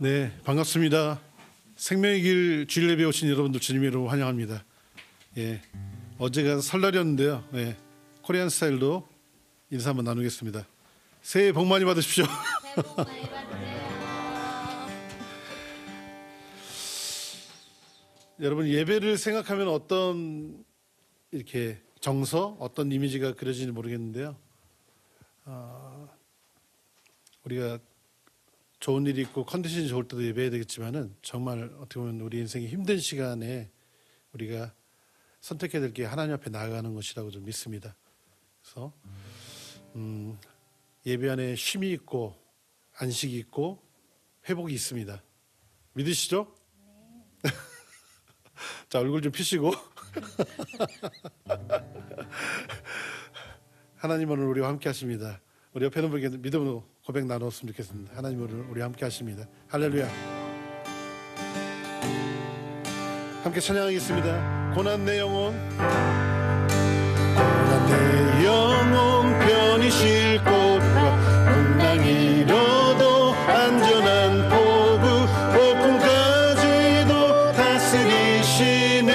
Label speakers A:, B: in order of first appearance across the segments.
A: 네, 반갑습니다. 생명의 길 주일 예배 오신 여러분들 주님으로 환영합니다. 예, 어제가 설날이었는데요. 예, 코리안 스타일로 인사 한번 나누겠습니다. 새해 복 많이 받으십시오.
B: 새해 복 많이 받으세요.
A: 여러분, 예배를 생각하면 어떤 이렇게 정서, 어떤 이미지가 그려지는지 모르겠는데요. 우리가 좋은 일이 있고 컨디션이 좋을 때도 예배해야 되겠지만은 정말 어떻게 보면 우리 인생의 힘든 시간에 우리가 선택해야 될 게 하나님 앞에 나아가는 것이라고 좀 믿습니다. 그래서 예배 안에 쉼이 있고 안식이 있고 회복이 있습니다. 믿으시죠? 네. 자, 얼굴 좀 피시고 하나님 오늘 우리와 함께 하십니다. 우리 옆에 있는 분에게 믿음으로 고백 나눴으면 좋겠습니다. 하나님 오늘 우리와 함께 하십니다. 할렐루야. 함께 찬양하겠습니다. 고난 내 영혼, 고난 내 영혼 편히 쉴 곳과 풍랑이 잃어도 안전한 포구, 폭풍까지도 다스리시는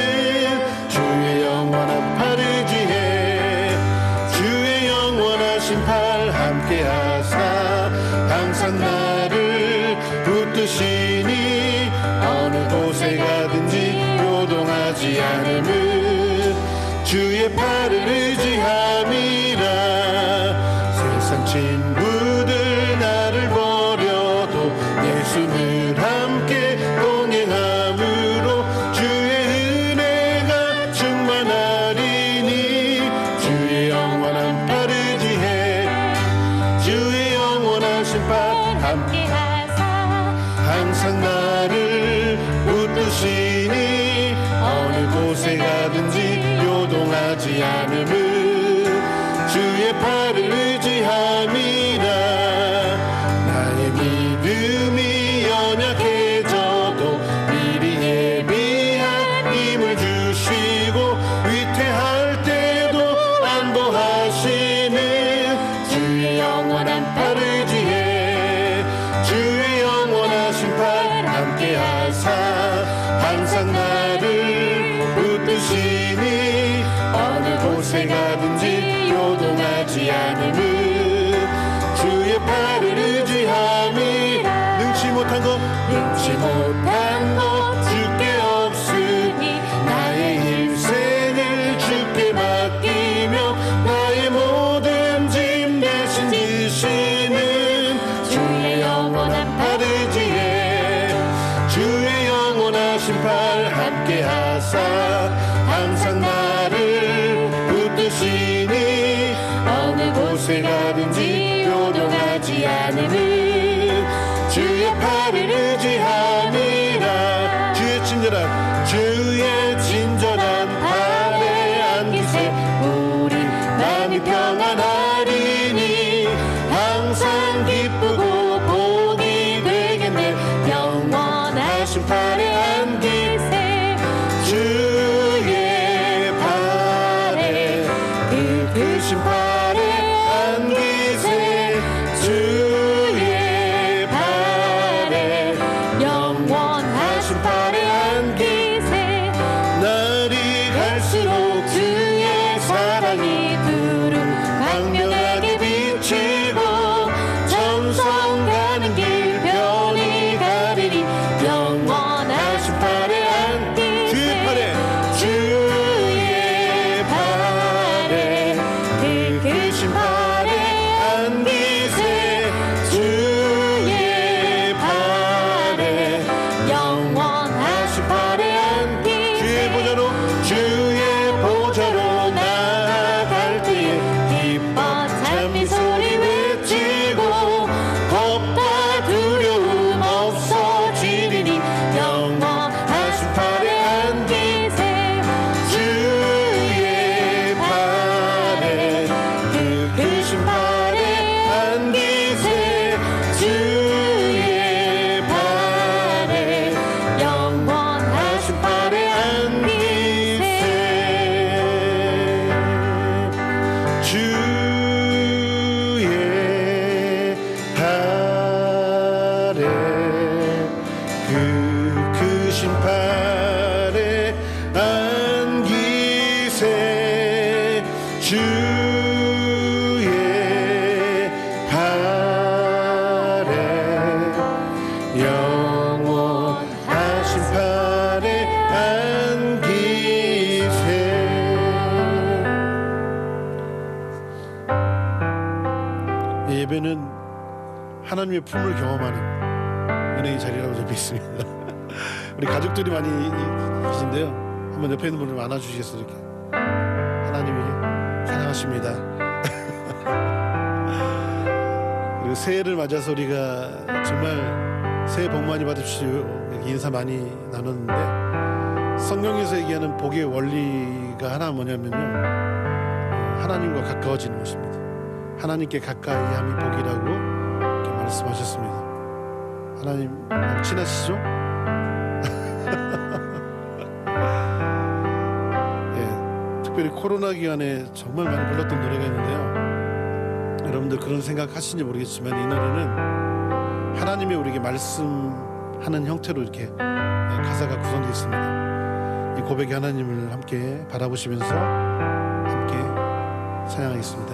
A: 주의 영원한 팔을 지해 주의 영원하신 팔 함께 하사 항상 나를 붙드시니 어느 곳에 가든지 요동하지 않음은 주의 팔을 의지함이라. 세상 친구들 나를 버려도 예수를 함께 동행함으로 주의 은혜가 충만하리니 주의 영원한 팔을 지해 주의 영원하신 팔 함께 하사 항상 나를 붙드시니 어느 곳에 가든지 요동하지 않음은 주의 팔을 의지함이라. 나의 믿음이 연약해져도 미리 예비한 힘을 주시고 위태할 때도 안보하시는 주의 영원한 팔을 지해 주의 영원하신 팔 함께 하사 항상 나를 붙드시니 어느 곳에 가든지 요동하지 않음은 주의 팔을 의지함이. 능치 못한 것 주께 없으니 나의 일생을 주께 맡기며 나의 모든 짐 대신 지시는 주의 영원한 팔을 지해 주의 영원하신 팔 함께 하사 항상 나를 붙드시니 어느 곳에 가든지 요동하지 않음은 주의 팔을 의지함이라. 주의 친절한 팔에 안기세 우리 마음이 평안하리니 항상 기쁘고 복이 되겠네. 영원하신 팔에 안기세 주의 팔에 그 크신 팔에 안기세 주의 그 심판에 안기세 주의 발에 영원한 심판에 안기세. 이 예배는 하나님의 품을 경험하는 은혜의 자리라고 저 믿습니다. 우리 가족들이 많이 계신데요. 한번 옆에 있는 분을 안아주시겠어요? 이렇게. 하나님이 사랑하십니다. 그리고 새해를 맞아서 우리가 정말 새해 복 많이 받으십시오 이렇게 인사 많이 나눴는데, 성경에서 얘기하는 복의 원리가 하나 뭐냐면요, 하나님과 가까워지는 것입니다. 하나님께 가까이 함이 복이라고 이렇게 말씀하셨습니다. 하나님 친하시죠? 예, 특별히 코로나 기간에 정말 많이 불렀던 노래가 있는데요. 여러분들 그런 생각 하시는지 모르겠지만 이 노래는 하나님이 우리에게 말씀하는 형태로 이렇게 가사가 구성되어 있습니다. 이 고백의 하나님을 함께 바라보시면서 함께 찬양하겠습니다.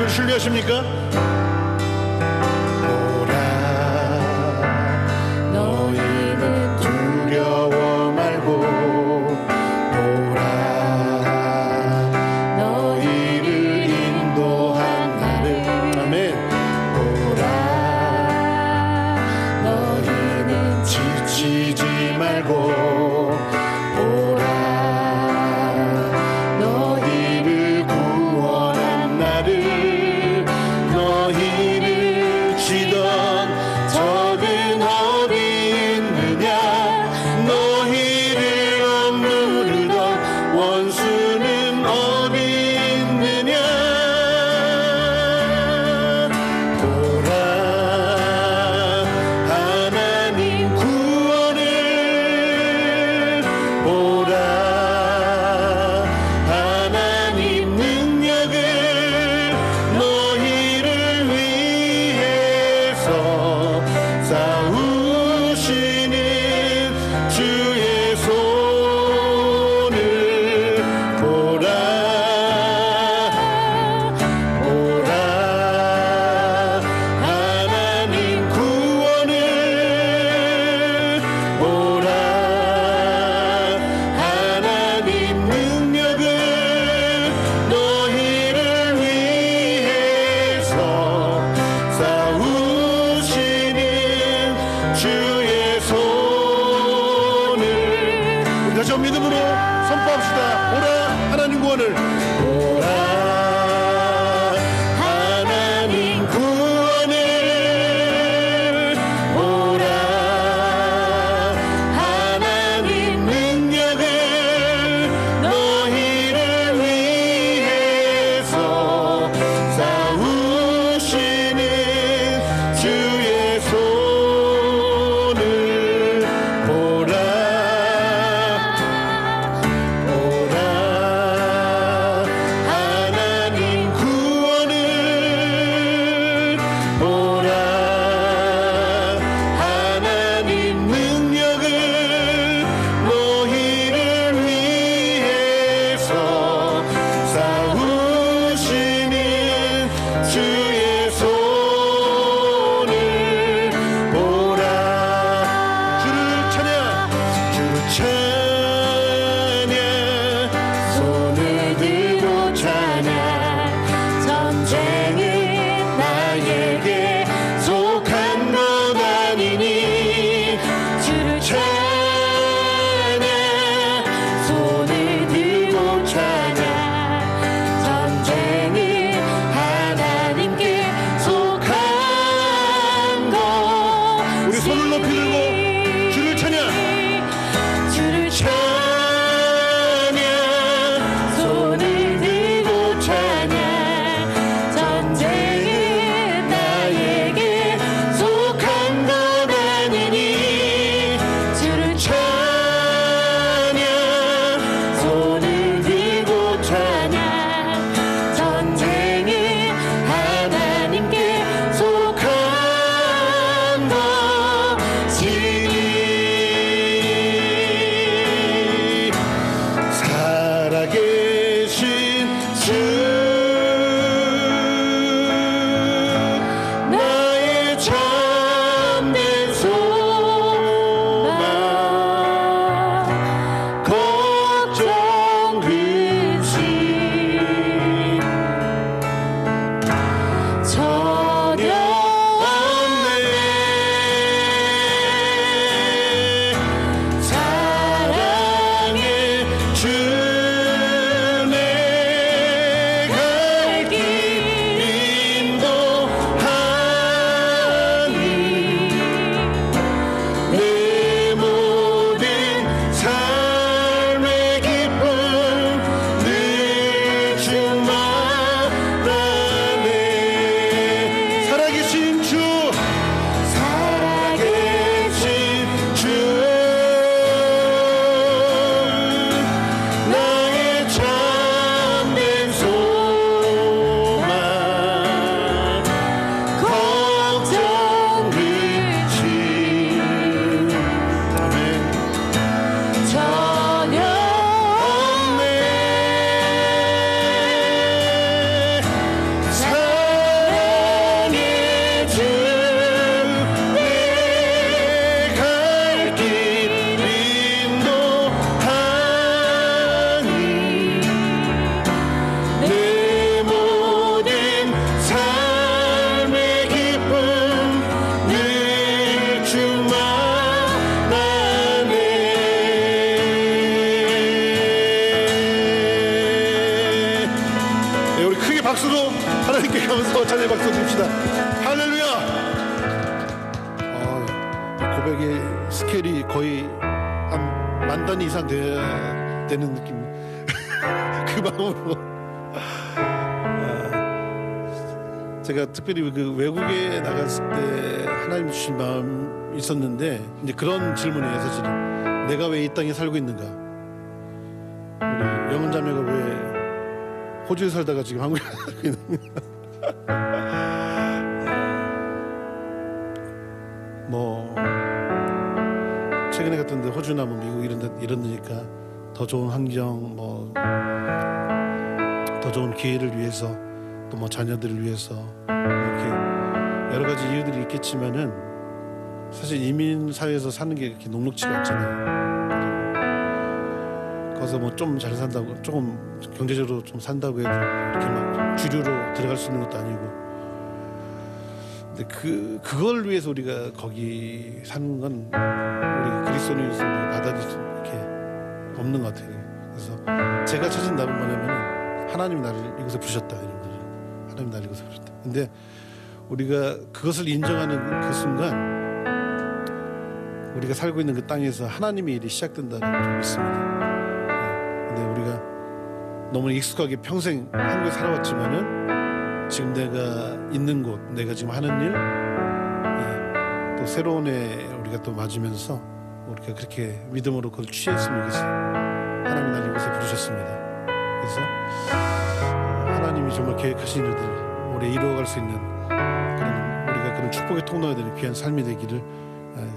A: 신뢰하십니까? 너희는 두려워 말고 너희를 인도한 나를. 아멘. 너희는 지치지 말고 너희를 구원한 나를, 너희를 치던 적은 어디 있느냐, 너희를 억누르던 원수는 어디 있느냐. 보라 하나님 구원을 고백의 스케일이 거의 한 10,000단위 이상 돼야 되는 느낌. 그 마음으로 제가 특별히 그 외국에 나갔을 때 하나님 주신 마음이 있었는데 이제 그런 질문이에요. 사실은 내가 왜 이 땅에 살고 있는가. 우리 영은 자매가 왜 호주에 살다가 지금 한국에 살고 있는가. 뭐 최근에 갔던데 호주나 뭐 미국 이런 데니까 더 좋은 환경, 뭐 더 좋은 기회를 위해서, 또 뭐 자녀들을 위해서 이렇게 여러 가지 이유들이 있겠지만은 사실 이민 사회에서 사는 게 그렇게 녹록지가 않잖아요. 거기서 뭐 좀 잘 산다고, 조금 경제적으로 좀 산다고 해도 이렇게 막 주류로 들어갈 수 있는 것도 아니고. 근데 그걸 위해서 우리가 거기 사는 건 우리 그리스도인으로서 받아들일 수 이렇게 없는 것 같아요. 그래서 제가 찾은 답은 뭐냐면은 하나님이 나를 이곳에 부르셨다, 이런 거죠. 하나님이 나를 이곳에 부르셨다. 근데 우리가 그것을 인정하는 그 순간 우리가 살고 있는 그 땅에서 하나님의 일이 시작된다고 좀 믿습니다. 근데 우리가 너무 익숙하게 평생 한국에 살아왔지만은 지금 내가 있는 곳, 내가 지금 하는 일, 또 새로운 애 우리가 또 맞으면서 우리가 그렇게 믿음으로 그걸 취했으면 좋겠어요. 하나님이 나를 이곳에 부르셨습니다. 그래서 하나님이 정말 계획하신 일들 오래 이루어갈 수 있는 우리가 그런 축복의 통로가 되는 귀한 삶이 되기를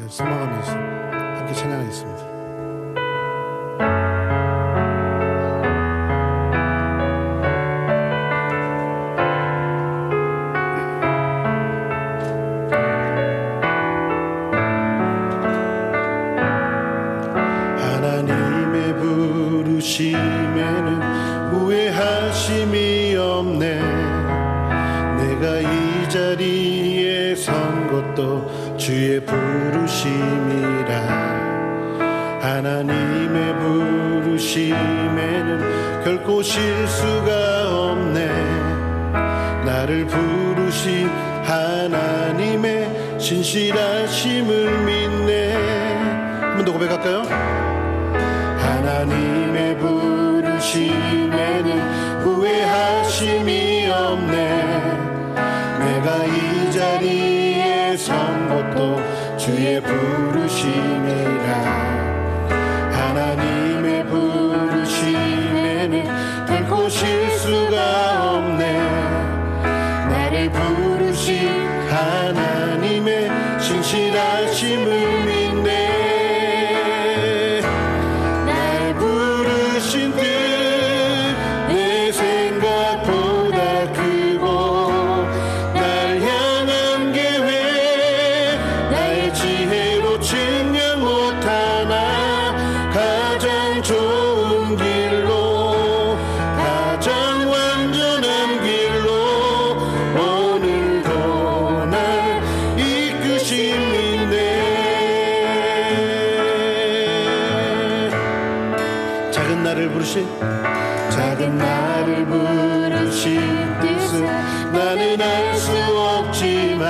A: 소망하면서 함께 찬양하겠습니다. 하나님의 부르심에는 후회하심이 없네. 내가 이 자리에 선 것도 주의 부르심이라. 하나님의 부르심에는 결코 실수가 없네. 나를 부르신 하나님의 신실하심을 믿네. 한 번 더 고백할까요? 하나님의 부르심에는 후회하심이 없네. 내가 이 자리에 선 것도 주의 부르심이라. 하나님의 부르심에는 결코 실수가 없네. 나를 부르신 하나님의 신실하심을 믿네. 날 부르신 뜻 내 생각보다 크고, 날 향한 계획 나의 지혜로 측량 못하나. 가장 좋은 길로, 가장 완전한 길로 오늘도 날 이끄십니다. 작은 나를 부르신 뜻을 나는 알 수 없지만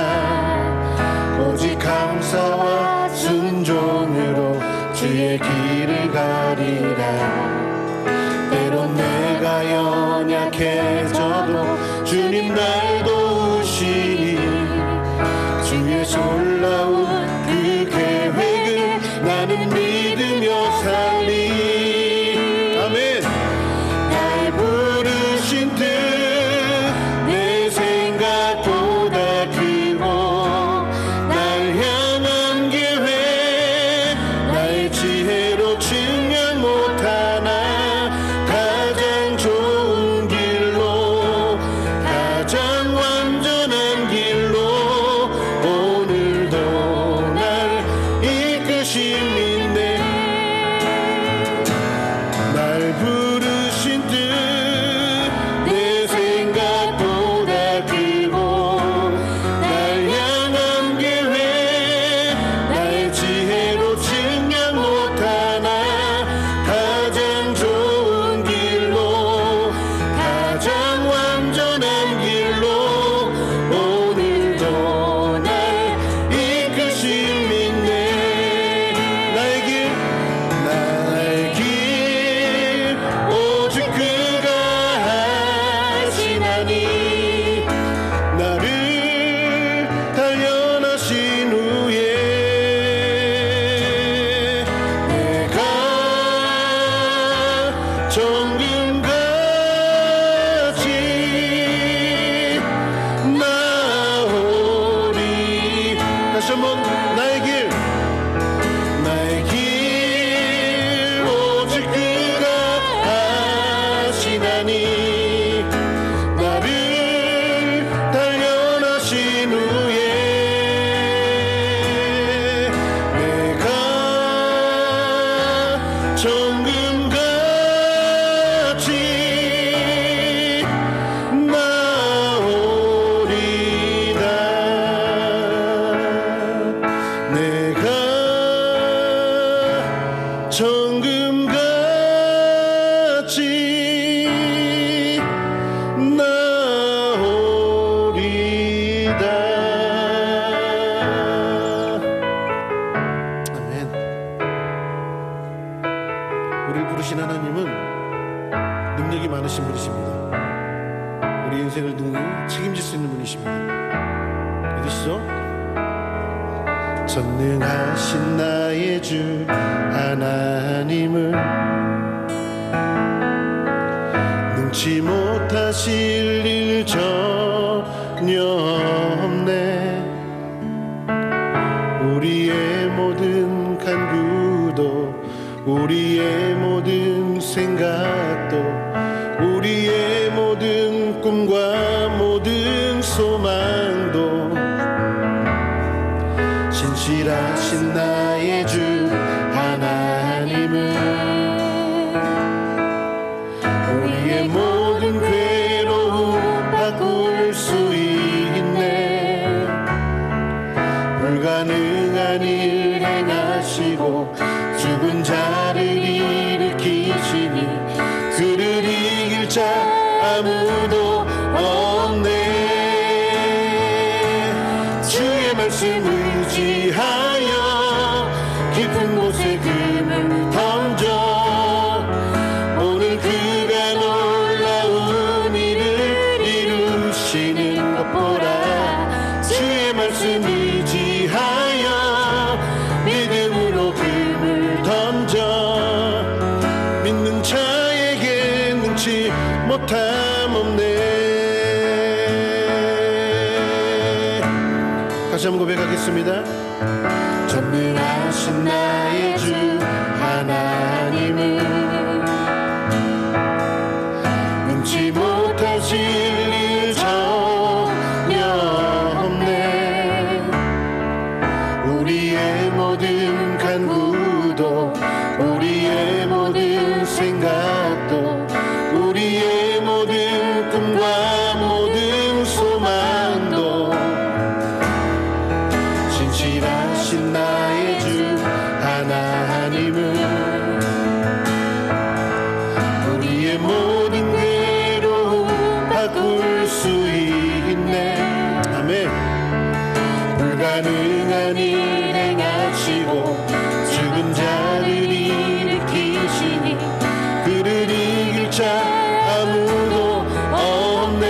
A: 오직 감사와 순종으로 주의 길을 가리라. 때론 내가 연약해져도 주님 날 도우시니 주의 놀라운 그 계획을 나는 믿으며 살리. 아멘. 날 부르신 뜻 내 생각보다 크고, 날 향한 계획 나의 지혜로 측량 못하나. 가장 좋은 길로, 나의 길 오직 그가 하시나니 나를 단련하신 후에 내가 정금같이 나오리다. 내가 정금같이 나오리다. 아멘. 우리를 부르신 하나님은 능력이 많으신 분이십니다. 우리 인생을 능히 책임질 수 있는 분이십니다. 믿으시죠? 전능하신 나의 주 하나님을 능치 못하실 일 전혀 없네. 우리의 모든 간구도 우리의 모든 생각도 우리의 모든 꿈과 모든 소망도 신실하신 나의 주 하나님은 우리의 모든 괴로움 바꿀 수 있네. 불가능한 일 행하시고 죽은 자를 일으키시니 그를 이길 자 아무도 없네. 주의 말씀 의지하여 깊은 곳에 금을 던져 오늘 그가 놀라운 일을 이루시는 것 보라. 주의 말씀 의지하여 믿음으로 금을 던져 믿는 자에게 능치 못함 없네. 다시 한번 고백하겠습니다. 전능하신 나의 주 하나님은 능치 못하실 일 전혀 없네. 우리의 모든 간구도 우리의 모든 생각도 우리의 모든 꿈과 모든 소망도 신실하신 나의 주 하나님은 우리의 모든 괴로움 바꿀 수 있네. 아멘. 불가능한 일 행하시고 죽은 자를 일으키시니 그를 이길 자 아무도 없네.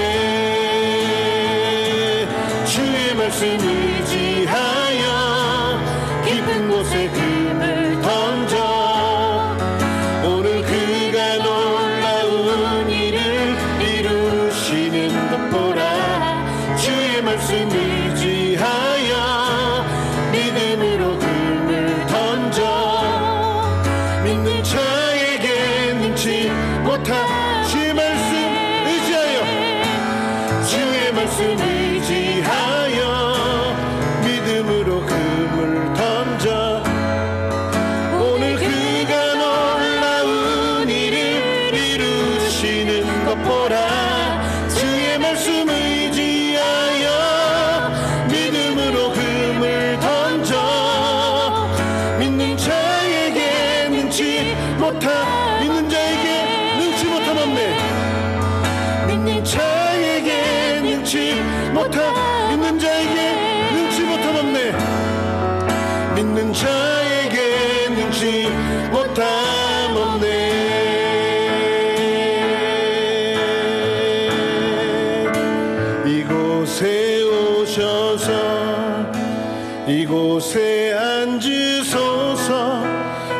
A: 주의 말씀 의지하여 깊은 곳에 금을 던져 오늘 그가 놀라운 일을 이루시는 것 보라. 주의 말씀 의지하여 믿음으로 금을 던져 믿는 자에게 능치 못한 주의 말씀 의지하여 주의 말씀 의지하여 믿음으로 금을 던져 오늘 그가 놀라운 일을 이루시는 것 보라. 주의 말씀 의지하여 믿음으로 금을 던져 믿는 자에게 능치 못한 믿는 자에게 능치 못함 없네. 믿는 자에게 능치 못한 믿는 자에게 능치 못함 없네. 믿는 자에게 능치 못함 없네. 이곳에 오셔서 이곳에 앉으소서.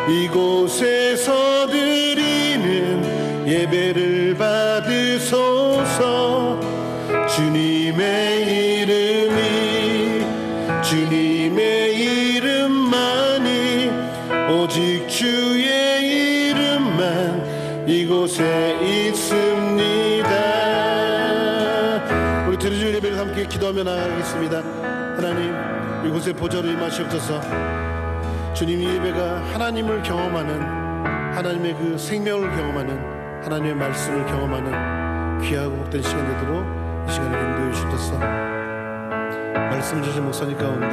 A: 이곳에서 드리는 예배를 받으소서. 주님의 이름이 주님의 이름이 이곳에 보좌로 임하시옵소서. 주님, 이 예배가 하나님을 경험하는, 하나님의 그 생명을 경험하는, 하나님의 말씀을 경험하는 귀하고 복된 시간 되도록 이 시간을 인도해 주셔서 말씀 주신 목사님 가운데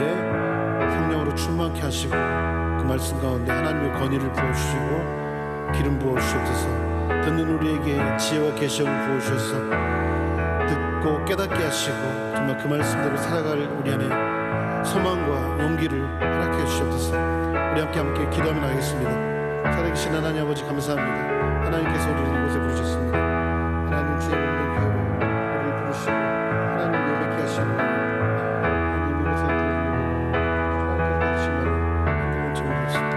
A: 성령으로 충만케 하시고 그 말씀 가운데 하나님의 권위를 부어주시고 기름 부어주시옵소서. 듣는 우리에게 지혜와 계시를 부어주셔서 듣고 깨닫게 하시고 정말 그 말씀대로 살아갈 우리 안에 소망과 용기를 허락해 주시옵소서. 우리 함께 기도하며 나가겠습니다. 살아계신 하나님 아버지, 감사합니다. 하나님께서 우리를 이곳에 부르셨습니다. 하나님 주의 모든 기회로 우리를 부르시고 하나님 예배케 하시고 하나님 이곳에 하나님께서 받으신 말을 한동안 증거했습니다.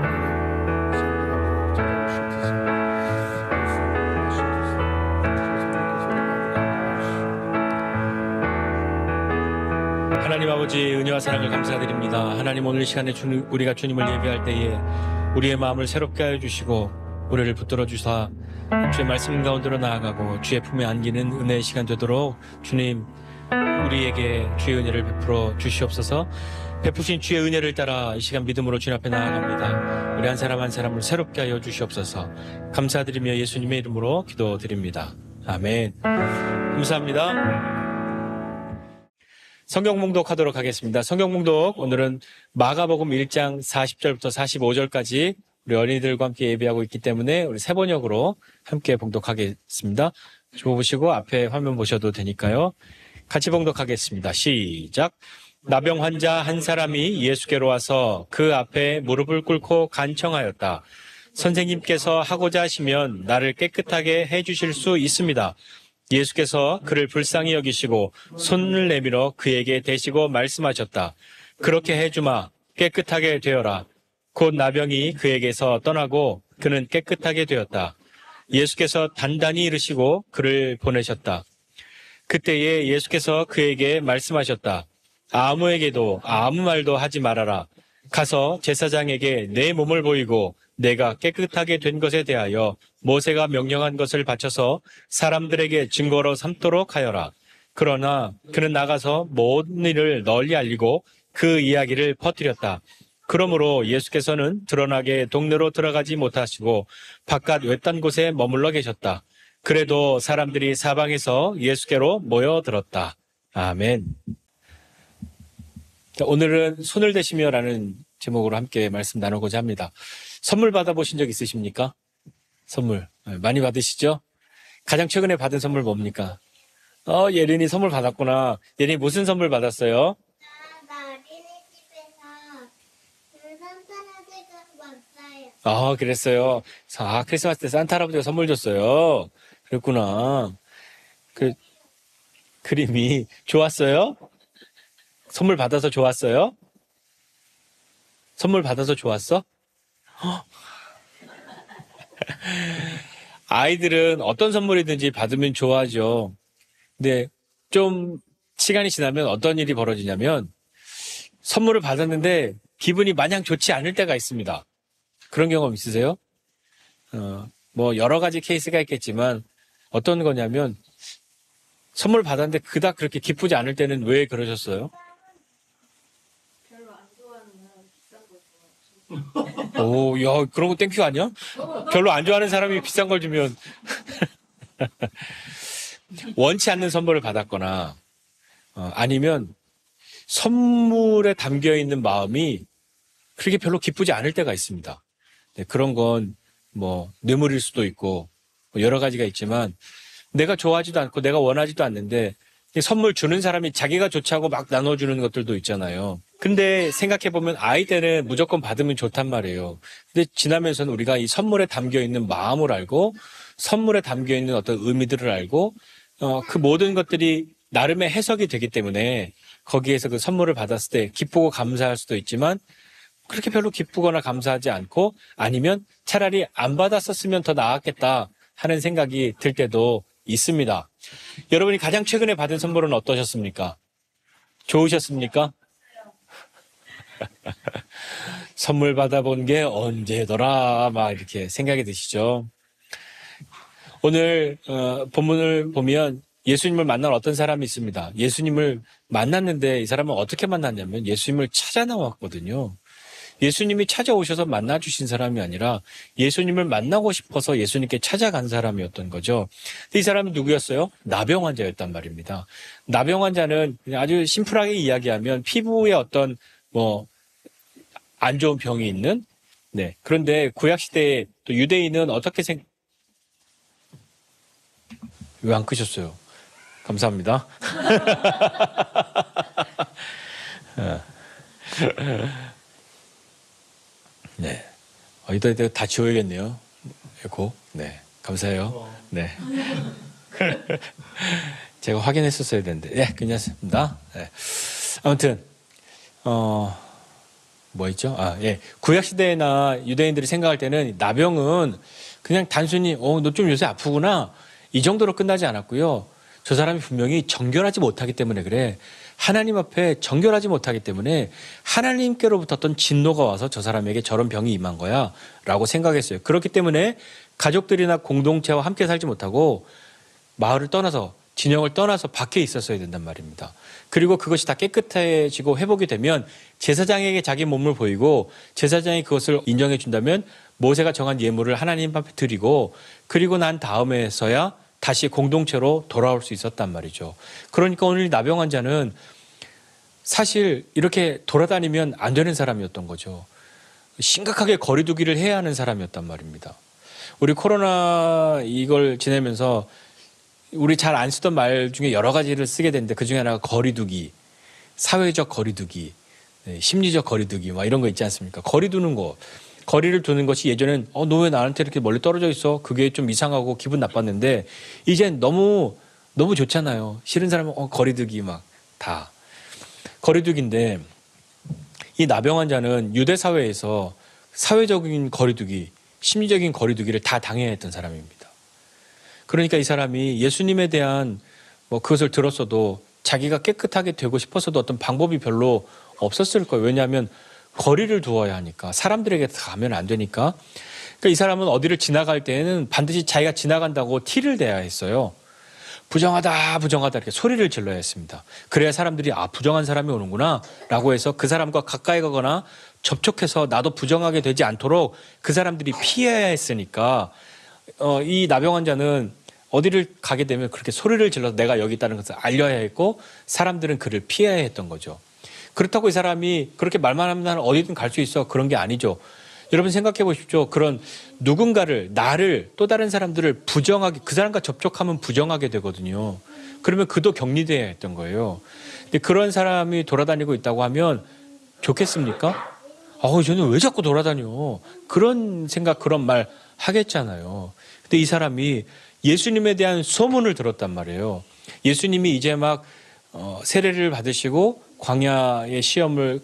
A: 하나님 우리가 찾아오시옵소서.
C: 하나님 아버지, 은혜와 사랑을 감사드립니다. 하나님, 오늘 이 시간에 우리가 주님을 예배할 때에 우리의 마음을 새롭게 하여 주시고 우리를 붙들어 주사 주의 말씀 가운데로 나아가고 주의 품에 안기는 은혜의 시간 되도록 주님, 우리에게 주의 은혜를 베풀어 주시옵소서. 베푸신 주의 은혜를 따라 이 시간 믿음으로 주님 앞에 나아갑니다. 우리 한 사람 한 사람을 새롭게 하여 주시옵소서. 감사드리며 예수님의 이름으로 기도드립니다. 아멘. 감사합니다. 성경 봉독하도록 하겠습니다. 성경 봉독, 오늘은 마가복음 1장 40절부터 45절까지 우리 어린이들과 함께 예배하고 있기 때문에 우리 세 번역으로 함께 봉독하겠습니다. 주보 보시고 앞에 화면 보셔도 되니까요. 같이 봉독하겠습니다. 시작. 나병 환자 한 사람이 예수께로 와서 그 앞에 무릎을 꿇고 간청하였다. 선생님께서 하고자 하시면 나를 깨끗하게 해주실 수 있습니다. 예수께서 그를 불쌍히 여기시고 손을 내밀어 그에게 대시고 말씀하셨다. 그렇게 해주마. 깨끗하게 되어라. 곧 나병이 그에게서 떠나고 그는 깨끗하게 되었다. 예수께서 단단히 이르시고 그를 보내셨다. 그때에 예수께서 그에게 말씀하셨다. 아무에게도 아무 말도 하지 말아라. 가서 제사장에게 내 몸을 보이고 내가 깨끗하게 된 것에 대하여 모세가 명령한 것을 바쳐서 사람들에게 증거로 삼도록 하여라. 그러나 그는 나가서 모든 일을 널리 알리고 그 이야기를 퍼뜨렸다. 그러므로 예수께서는 드러나게 동네로 들어가지 못하시고 바깥 외딴 곳에 머물러 계셨다. 그래도 사람들이 사방에서 예수께로 모여들었다. 아멘. 오늘은 손을 대시며라는 제목으로 함께 말씀 나누고자 합니다. 선물 받아보신 적 있으십니까? 선물 많이 받으시죠? 가장 최근에 받은 선물 뭡니까? 예린이 선물 받았구나. 예린이 무슨 선물 받았어요?
B: 나 어린이집에서 산타 할아버지가 왔어요.
C: 그랬어요. 크리스마스 때 산타 할아버지가 선물 줬어요. 그랬구나. 그림이 좋았어요? 선물 받아서 좋았어요? 선물 받아서 좋았어? 아이들은 어떤 선물이든지 받으면 좋아하죠. 근데 좀 시간이 지나면 어떤 일이 벌어지냐면 선물을 받았는데 기분이 마냥 좋지 않을 때가 있습니다. 그런 경험 있으세요? 뭐 여러 가지 케이스가 있겠지만 어떤 거냐면 선물 받았는데 그닥 그렇게 기쁘지 않을 때는 왜 그러셨어요? 오, 야, 그런 거 땡큐 아니야? 별로 안 좋아하는 사람이 비싼 걸 주면 원치 않는 선물을 받았거나 아니면 선물에 담겨 있는 마음이 그렇게 별로 기쁘지 않을 때가 있습니다. 네, 그런 건 뭐 뇌물일 수도 있고 뭐 여러 가지가 있지만 내가 좋아하지도 않고 내가 원하지도 않는데 선물 주는 사람이 자기가 좋지 않고 막 나눠주는 것들도 있잖아요. 근데 생각해보면 아이 때는 무조건 받으면 좋단 말이에요. 근데 지나면서는 우리가 이 선물에 담겨있는 마음을 알고 선물에 담겨있는 어떤 의미들을 알고 그 모든 것들이 나름의 해석이 되기 때문에 거기에서 그 선물을 받았을 때 기쁘고 감사할 수도 있지만 그렇게 별로 기쁘거나 감사하지 않고 아니면 차라리 안 받았었으면 더 나았겠다 하는 생각이 들 때도 있습니다. 여러분이 가장 최근에 받은 선물은 어떠셨습니까? 좋으셨습니까? 선물 받아본 게 언제더라 막 이렇게 생각이 드시죠. 오늘 본문을 보면 예수님을 만난 어떤 사람이 있습니다. 예수님을 만났는데 이 사람은 어떻게 만났냐면 예수님을 찾아 나왔거든요. 예수님이 찾아오셔서 만나주신 사람이 아니라 예수님을 만나고 싶어서 예수님께 찾아간 사람이었던 거죠. 근데 이 사람은 누구였어요? 나병 환자였단 말입니다. 나병 환자는 그냥 아주 심플하게 이야기하면 피부에 어떤 안 좋은 병이 있는, 네. 그런데 구약시대에 또 유대인은 어떻게 왜 안 끄셨어요? 감사합니다. 네. 이따 다 지워야겠네요. 에코. 네. 감사해요. 네. 제가 확인했었어야 되는데. 예, 괜찮습니다. 네. 아무튼, 뭐 있죠? 예. 구약시대나 유대인들이 생각할 때는 나병은 그냥 단순히, 너 좀 요새 아프구나. 이 정도로 끝나지 않았고요. 저 사람이 분명히 정결하지 못하기 때문에 그래. 하나님 앞에 정결하지 못하기 때문에 하나님께로부터 어떤 진노가 와서 저 사람에게 저런 병이 임한 거야 라고 생각했어요. 그렇기 때문에 가족들이나 공동체와 함께 살지 못하고 마을을 떠나서 진영을 떠나서 밖에 있었어야 된단 말입니다. 그리고 그것이 다 깨끗해지고 회복이 되면 제사장에게 자기 몸을 보이고 제사장이 그것을 인정해 준다면 모세가 정한 예물을 하나님 앞에 드리고 그리고 난 다음에서야 다시 공동체로 돌아올 수 있었단 말이죠. 그러니까 오늘 나병 환자는 사실 이렇게 돌아다니면 안 되는 사람이었던 거죠. 심각하게 거리두기를 해야 하는 사람이었단 말입니다. 우리 코로나 이걸 지내면서 우리 잘 안 쓰던 말 중에 여러 가지를 쓰게 되는데 그중에 하나가 거리두기, 사회적 거리두기, 심리적 거리두기 막 이런 거 있지 않습니까? 거리 두는 거. 거리를 두는 것이 예전엔 너 왜 나한테 이렇게 멀리 떨어져 있어? 그게 좀 이상하고 기분 나빴는데 이젠 너무 좋잖아요. 싫은 사람은 거리두기 막 다. 거리두기인데 이 나병 환자는 유대 사회에서 사회적인 거리두기, 심리적인 거리두기를 다 당해야 했던 사람입니다. 그러니까 이 사람이 예수님에 대한 그것을 들었어도 자기가 깨끗하게 되고 싶어서도 어떤 방법이 별로 없었을 거예요. 왜냐하면 거리를 두어야 하니까 사람들에게 가면 안 되니까. 그러니까 이 사람은 어디를 지나갈 때에는 반드시 자기가 지나간다고 티를 내야 했어요. 부정하다 이렇게 소리를 질러야 했습니다. 그래야 사람들이 부정한 사람이 오는구나 라고 해서 그 사람과 가까이 가거나 접촉해서 나도 부정하게 되지 않도록 그 사람들이 피해야 했으니까 이 나병 환자는 어디를 가게 되면 그렇게 소리를 질러서 내가 여기 있다는 것을 알려야 했고 사람들은 그를 피해야 했던 거죠. 그렇다고 이 사람이 그렇게 말만 하면 나는 어디든 갈 수 있어. 그런 게 아니죠. 여러분 생각해 보십시오. 그런 누군가를, 나를, 또 다른 사람들을 부정하게, 그 사람과 접촉하면 부정하게 되거든요. 그러면 그도 격리돼야 했던 거예요. 근데 그런 사람이 돌아다니고 있다고 하면 좋겠습니까? 저는 왜 자꾸 돌아다녀? 그런 생각, 그런 말 하겠잖아요. 근데 이 사람이 예수님에 대한 소문을 들었단 말이에요. 예수님이 이제 막 세례를 받으시고 광야의 시험을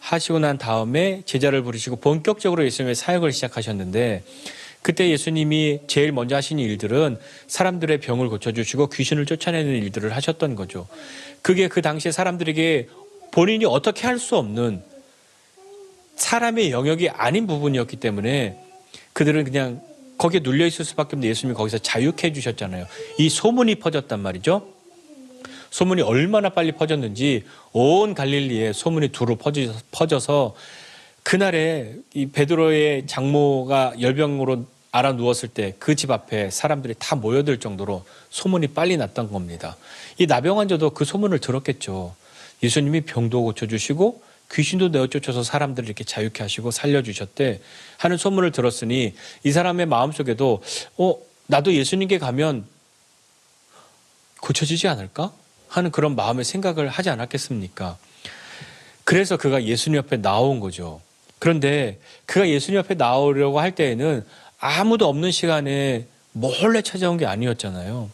C: 하시고 난 다음에 제자를 부르시고 본격적으로 예수님의 사역을 시작하셨는데 그때 예수님이 제일 먼저 하신 일들은 사람들의 병을 고쳐주시고 귀신을 쫓아내는 일들을 하셨던 거죠. 그게 그 당시에 사람들에게 본인이 어떻게 할 수 없는 사람의 영역이 아닌 부분이었기 때문에 그들은 그냥 거기에 눌려 있을 수밖에 없는데 예수님이 거기서 자유케 해주셨잖아요. 이 소문이 퍼졌단 말이죠. 소문이 얼마나 빨리 퍼졌는지 온 갈릴리에 소문이 두루 퍼져서 그날에 이 베드로의 장모가 열병으로 알아 누웠을 때 그 집 앞에 사람들이 다 모여들 정도로 소문이 빨리 났던 겁니다. 이 나병 환자도 그 소문을 들었겠죠. 예수님이 병도 고쳐주시고 귀신도 내어쫓아서 사람들을 이렇게 자유케 하시고 살려주셨대 하는 소문을 들었으니 이 사람의 마음속에도 나도 예수님께 가면 고쳐지지 않을까? 하는 그런 마음의 생각을 하지 않았겠습니까? 그래서 그가 예수님 앞에 나온 거죠. 그런데 그가 예수님 앞에 나오려고 할 때에는 아무도 없는 시간에 몰래 찾아온 게 아니었잖아요.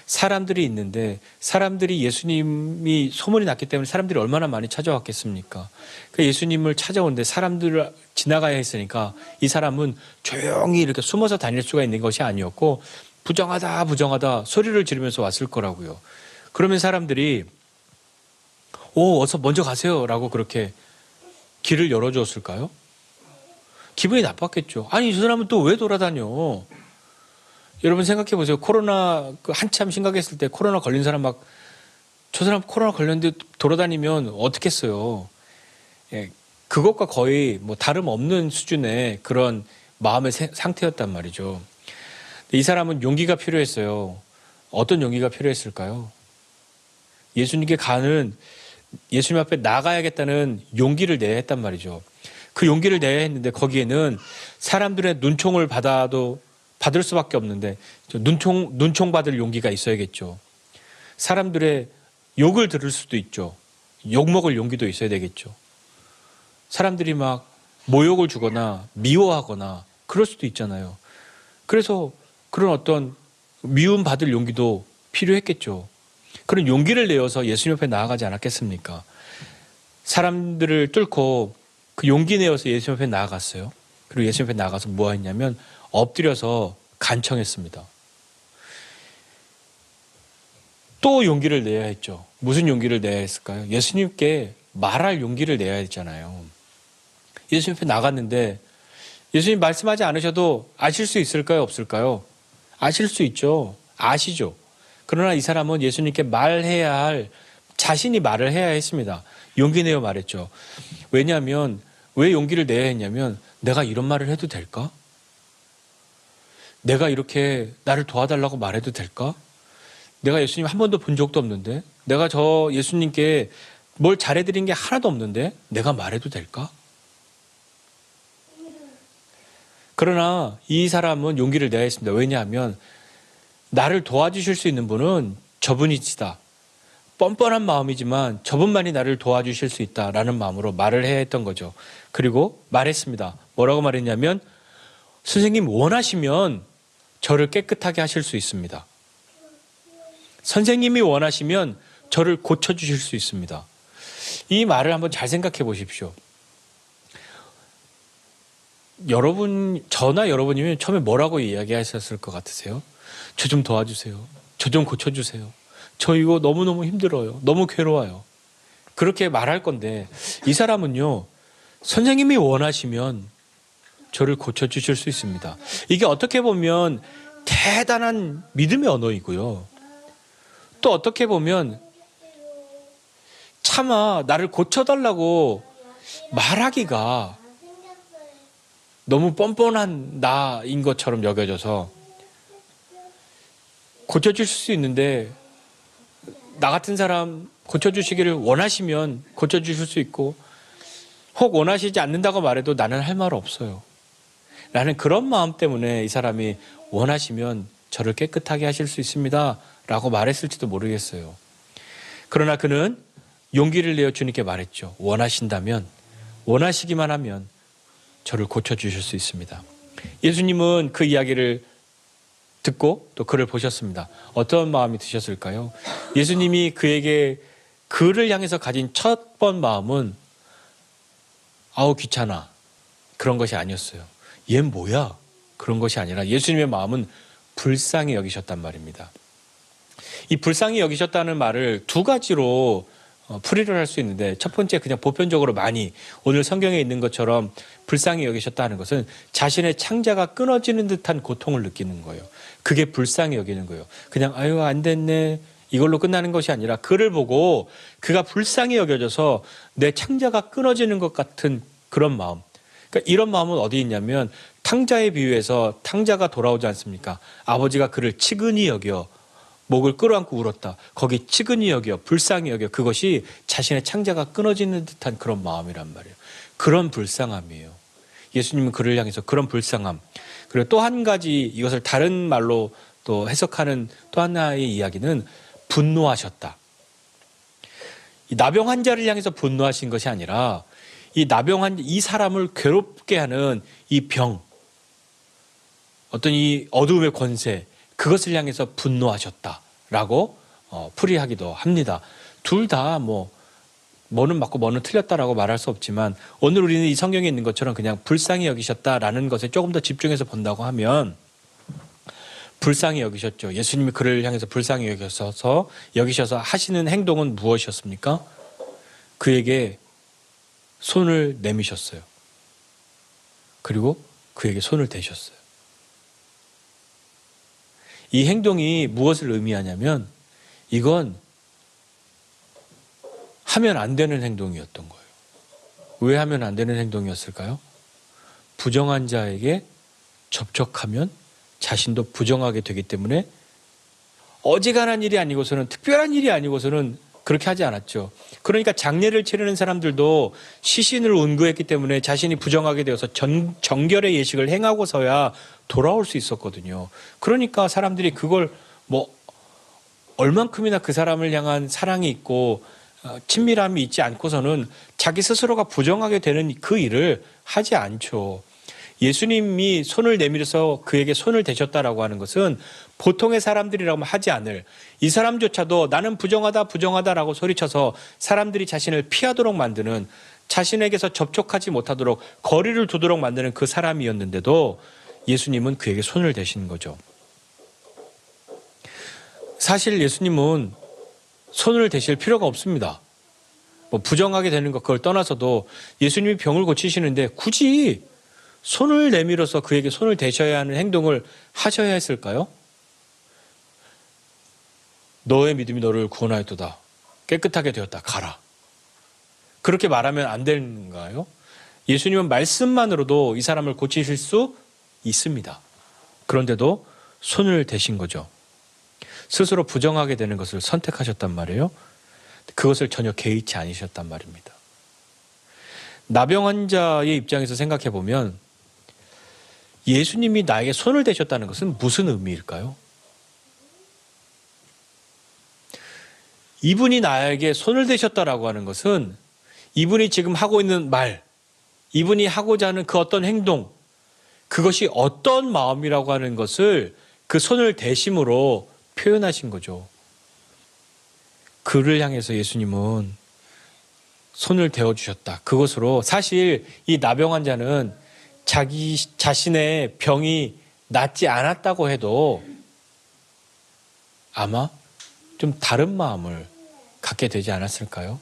C: 사람들이 있는데 사람들이 예수님이 소문이 났기 때문에 사람들이 얼마나 많이 찾아왔겠습니까? 그 예수님을 찾아오는데 사람들을 지나가야 했으니까 이 사람은 조용히 이렇게 숨어서 다닐 수가 있는 것이 아니었고 부정하다 소리를 지르면서 왔을 거라고요. 그러면 사람들이 어서 먼저 가세요 라고 그렇게 길을 열어줬을까요? 기분이 나빴겠죠. 아니 이 사람은 또 왜 돌아다녀? 여러분 생각해 보세요. 코로나 한참 심각했을 때 코로나 걸린 사람 막 저 사람 코로나 걸렸는데 돌아다니면 어떻겠어요. 예, 그것과 거의 뭐 다름없는 수준의 그런 마음의 상태였단 말이죠. 이 사람은 용기가 필요했어요. 어떤 용기가 필요했을까요? 예수님께 가는 예수님 앞에 나가야겠다는 용기를 내야 했단 말이죠. 그 용기를 내야 했는데 거기에는 사람들의 눈총을 받을 수밖에 없는데 눈총 받을 용기가 있어야겠죠. 사람들의 욕을 들을 수도 있죠. 욕먹을 용기도 있어야 되겠죠. 사람들이 막 모욕을 주거나 미워하거나 그럴 수도 있잖아요. 그래서 그런 어떤 미움받을 용기도 필요했겠죠. 그런 용기를 내어서 예수님 앞에 나아가지 않았겠습니까? 사람들을 뚫고 그 용기 내어서 예수님 앞에 나아갔어요. 그리고 예수님 앞에 나가서 뭐 했냐면 엎드려서 간청했습니다. 또 용기를 내야 했죠. 무슨 용기를 내야 했을까요? 예수님께 말할 용기를 내야 했잖아요. 예수님 앞에 나갔는데 예수님 말씀하지 않으셔도 아실 수 있을까요? 없을까요? 아실 수 있죠. 아시죠. 그러나 이 사람은 예수님께 말해야 할 자신이 말을 해야 했습니다. 용기 내어 말했죠. 왜냐하면 왜 용기를 내야 했냐면 내가 이런 말을 해도 될까? 내가 이렇게 나를 도와달라고 말해도 될까? 내가 예수님 한 번도 본 적도 없는데 내가 저 예수님께 뭘 잘해드린 게 하나도 없는데 내가 말해도 될까? 그러나 이 사람은 용기를 내야 했습니다. 왜냐하면 나를 도와주실 수 있는 분은 저분이시다. 뻔뻔한 마음이지만 저분만이 나를 도와주실 수 있다라는 마음으로 말을 해야 했던 거죠. 그리고 말했습니다. 뭐라고 말했냐면 선생님 원하시면 저를 깨끗하게 하실 수 있습니다. 선생님이 원하시면 저를 고쳐주실 수 있습니다. 이 말을 한번 잘 생각해 보십시오. 저나 여러분이면 처음에 뭐라고 이야기하셨을 것 같으세요? 저 좀 도와주세요. 저 좀 고쳐주세요. 저 이거 너무너무 힘들어요. 너무 괴로워요. 그렇게 말할 건데 이 사람은요. 선생님이 원하시면 저를 고쳐주실 수 있습니다. 이게 어떻게 보면 대단한 믿음의 언어이고요. 또 어떻게 보면 차마 나를 고쳐달라고 말하기가 너무 뻔뻔한 나인 것처럼 여겨져서 고쳐줄 수 있는데 나 같은 사람 고쳐주시기를 원하시면 고쳐주실 수 있고 혹 원하시지 않는다고 말해도 나는 할 말 없어요. 나는 그런 마음 때문에 이 사람이 원하시면 저를 깨끗하게 하실 수 있습니다 라고 말했을지도 모르겠어요. 그러나 그는 용기를 내어 주님께 말했죠. 원하신다면 원하시기만 하면 저를 고쳐주실 수 있습니다. 예수님은 그 이야기를 듣고 또 그를 보셨습니다. 어떤 마음이 드셨을까요? 예수님이 그를 향해서 가진 첫 번 마음은 아우 귀찮아 그런 것이 아니었어요. 얘 뭐야? 그런 것이 아니라 예수님의 마음은 불쌍히 여기셨단 말입니다. 이 불쌍히 여기셨다는 말을 두 가지로 풀이를 할 수 있는데 첫 번째 그냥 보편적으로 많이 오늘 성경에 있는 것처럼 불쌍히 여기셨다는 것은 자신의 창자가 끊어지는 듯한 고통을 느끼는 거예요. 그게 불쌍히 여기는 거예요. 그냥 아유 안 됐네 이걸로 끝나는 것이 아니라 그를 보고 그가 불쌍히 여겨져서 내 창자가 끊어지는 것 같은 그런 마음. 그러니까 이런 마음은 어디 있냐면 탕자에 비유해서 탕자가 돌아오지 않습니까? 아버지가 그를 치근히 여겨 목을 끌어안고 울었다. 거기 치근히 여겨 불쌍히 여겨 그것이 자신의 창자가 끊어지는 듯한 그런 마음이란 말이에요. 그런 불쌍함이에요. 예수님은 그를 향해서 그런 불쌍함. 그리고 또 한 가지 이것을 다른 말로 또 해석하는 또 하나의 이야기는 분노하셨다. 이 나병 환자를 향해서 분노하신 것이 아니라 이 사람을 괴롭게 하는 이 병, 어떤 이 어두움의 권세, 그것을 향해서 분노하셨다라고 풀이하기도 합니다. 둘 다 뭐는 맞고 뭐는 틀렸다라고 말할 수 없지만 오늘 우리는 이 성경에 있는 것처럼 그냥 불쌍히 여기셨다라는 것에 조금 더 집중해서 본다고 하면 불쌍히 여기셨죠. 예수님이 그를 향해서 불쌍히 여기셔서 하시는 행동은 무엇이었습니까? 그에게 손을 내미셨어요. 그리고 그에게 손을 대셨어요. 이 행동이 무엇을 의미하냐면 이건 하면 안 되는 행동이었던 거예요. 왜 하면 안 되는 행동이었을까요? 부정한 자에게 접촉하면 자신도 부정하게 되기 때문에 어지간한 일이 아니고서는, 특별한 일이 아니고서는 그렇게 하지 않았죠. 그러니까 장례를 치르는 사람들도 시신을 운구했기 때문에 자신이 부정하게 되어서 정결의 예식을 행하고서야 돌아올 수 있었거든요. 그러니까 사람들이 그걸 뭐 얼만큼이나 그 사람을 향한 사랑이 있고 친밀함이 있지 않고서는 자기 스스로가 부정하게 되는 그 일을 하지 않죠. 예수님이 손을 내밀어서 그에게 손을 대셨다라고 하는 것은 보통의 사람들이라고 하지 않을, 이 사람조차도 나는 부정하다라고 소리쳐서 사람들이 자신을 피하도록 만드는, 자신에게서 접촉하지 못하도록 거리를 두도록 만드는 그 사람이었는데도 예수님은 그에게 손을 대신 거죠. 사실 예수님은 손을 대실 필요가 없습니다. 뭐 부정하게 되는 것 그걸 떠나서도 예수님이 병을 고치시는데 굳이 손을 내밀어서 그에게 손을 대셔야 하는 행동을 하셔야 했을까요? 너의 믿음이 너를 구원하였도다. 깨끗하게 되었다. 가라. 그렇게 말하면 안 되는가요? 예수님은 말씀만으로도 이 사람을 고치실 수 있습니다. 그런데도 손을 대신 거죠. 스스로 부정하게 되는 것을 선택하셨단 말이에요. 그것을 전혀 개의치 않으셨단 말입니다. 나병 환자의 입장에서 생각해 보면 예수님이 나에게 손을 대셨다는 것은 무슨 의미일까요? 이분이 나에게 손을 대셨다라고 하는 것은 이분이 지금 하고 있는 말, 이분이 하고자 하는 그 어떤 행동, 그것이 어떤 마음이라고 하는 것을 그 손을 대심으로 표현하신 거죠. 그를 향해서 예수님은 손을 대어주셨다. 그것으로 사실 이 나병 환자는 자기 자신의 병이 낫지 않았다고 해도 아마 좀 다른 마음을 갖게 되지 않았을까요?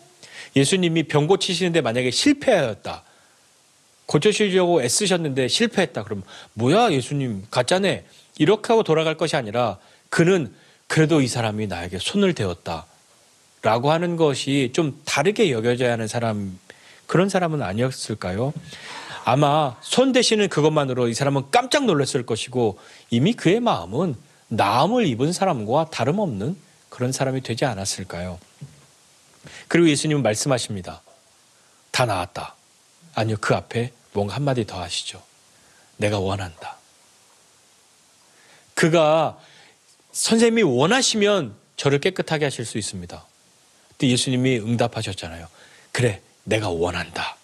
C: 예수님이 병 고치시는데 만약에 실패하였다. 고쳐주려고 애쓰셨는데 실패했다. 그럼 뭐야 예수님 가짜네. 이렇게 하고 돌아갈 것이 아니라 그는 그래도 이 사람이 나에게 손을 대었다. 라고 하는 것이 좀 다르게 여겨져야 하는 사람, 그런 사람은 아니었을까요? 아마 손 대시는 그것만으로 이 사람은 깜짝 놀랐을 것이고 이미 그의 마음은 나음을 입은 사람과 다름없는 그런 사람이 되지 않았을까요? 그리고 예수님은 말씀하십니다. 다 나았다. 아니요, 그 앞에 뭔가 한마디 더 하시죠. 내가 원한다. 그가 선생님이 원하시면 저를 깨끗하게 하실 수 있습니다. 근데 예수님이 응답하셨잖아요. 그래, 내가 원한다.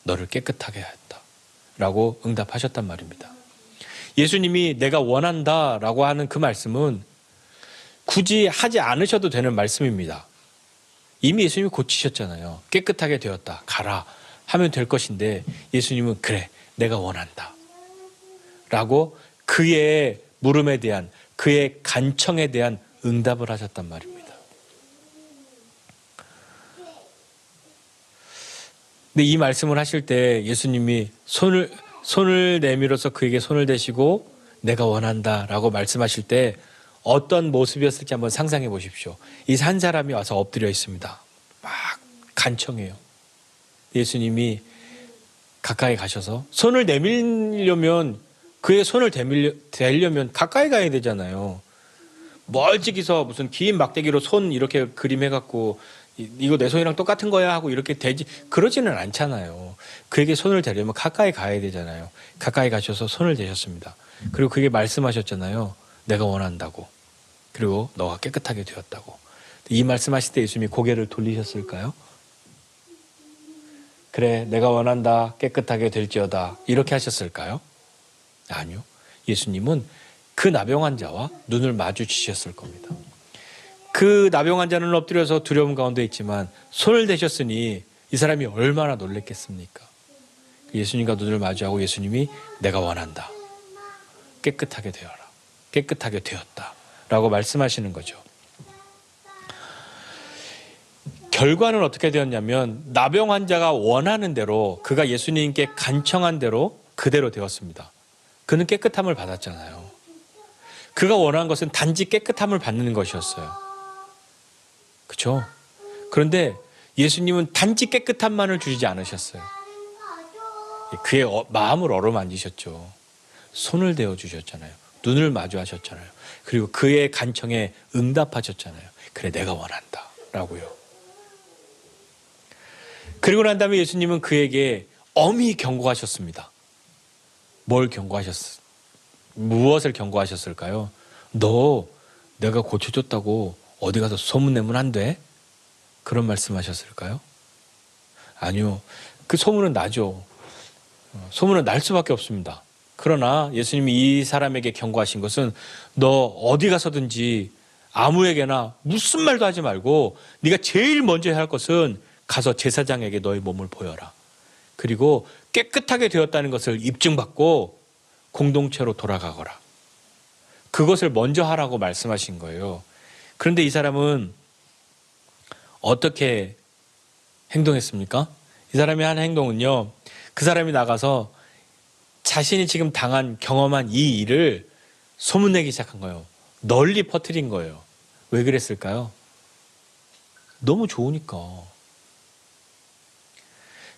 C: 너를 깨끗하게 하였다. 라고 응답하셨단 말입니다. 예수님이 내가 원한다 라고 하는 그 말씀은 굳이 하지 않으셔도 되는 말씀입니다. 이미 예수님이 고치셨잖아요. 깨끗하게 되었다. 가라. 하면 될 것인데 예수님은 그래, 내가 원한다. 라고 그의 물음에 대한, 그의 간청에 대한 응답을 하셨단 말입니다. 근데 이 말씀을 하실 때 예수님이 손을 내밀어서 그에게 손을 대시고 내가 원한다 라고 말씀하실 때 어떤 모습이었을지 한번 상상해 보십시오. 이 한 사람이 와서 엎드려 있습니다. 막 간청해요. 예수님이 가까이 가셔서 손을 내밀려면, 그의 손을 대려면 가까이 가야 되잖아요. 멀찍이서 무슨 긴 막대기로 손 이렇게 그림해갖고 이거 내 손이랑 똑같은 거야 하고 이렇게 대지, 그러지는 않잖아요. 그에게 손을 대려면 가까이 가야 되잖아요. 가까이 가셔서 손을 대셨습니다. 그리고 그게 말씀하셨잖아요. 내가 원한다고. 그리고 너가 깨끗하게 되었다고. 이 말씀하실 때 예수님이 고개를 돌리셨을까요? 그래, 내가 원한다. 깨끗하게 될지어다. 이렇게 하셨을까요? 아니요. 예수님은 그 나병 환자와 눈을 마주치셨을 겁니다. 그 나병 환자는 엎드려서 두려움 가운데 있지만 손을 대셨으니 이 사람이 얼마나 놀랬겠습니까? 예수님과 눈을 마주하고 예수님이 내가 원한다. 깨끗하게 되어라. 깨끗하게 되었다. 라고 말씀하시는 거죠. 결과는 어떻게 되었냐면 나병 환자가 원하는 대로, 그가 예수님께 간청한 대로 그대로 되었습니다. 그는 깨끗함을 받았잖아요. 그가 원한 것은 단지 깨끗함을 받는 것이었어요. 그렇죠? 그런데 예수님은 단지 깨끗함만을 주지 않으셨어요. 그의 마음을 어루만지셨죠. 손을 대어 주셨잖아요. 눈을 마주하셨잖아요. 그리고 그의 간청에 응답하셨잖아요. 그래, 내가 원한다 라고요. 그리고 난 다음에 예수님은 그에게 엄히 경고하셨습니다. 무엇을 경고하셨을까요? 너 내가 고쳐줬다고 어디 가서 소문내면 안 돼? 그런 말씀하셨을까요? 아니요. 그 소문은 나죠. 소문은 날 수밖에 없습니다. 그러나 예수님이 이 사람에게 경고하신 것은 너 어디 가서든지 아무에게나 무슨 말도 하지 말고 네가 제일 먼저 해야 할 것은 가서 제사장에게 너의 몸을 보여라. 그리고 깨끗하게 되었다는 것을 입증받고 공동체로 돌아가거라. 그것을 먼저 하라고 말씀하신 거예요. 그런데 이 사람은 어떻게 행동했습니까? 이 사람이 한 행동은요, 그 사람이 나가서 자신이 지금 당한 경험한 이 일을 소문내기 시작한 거예요. 널리 퍼뜨린 거예요. 왜 그랬을까요? 너무 좋으니까.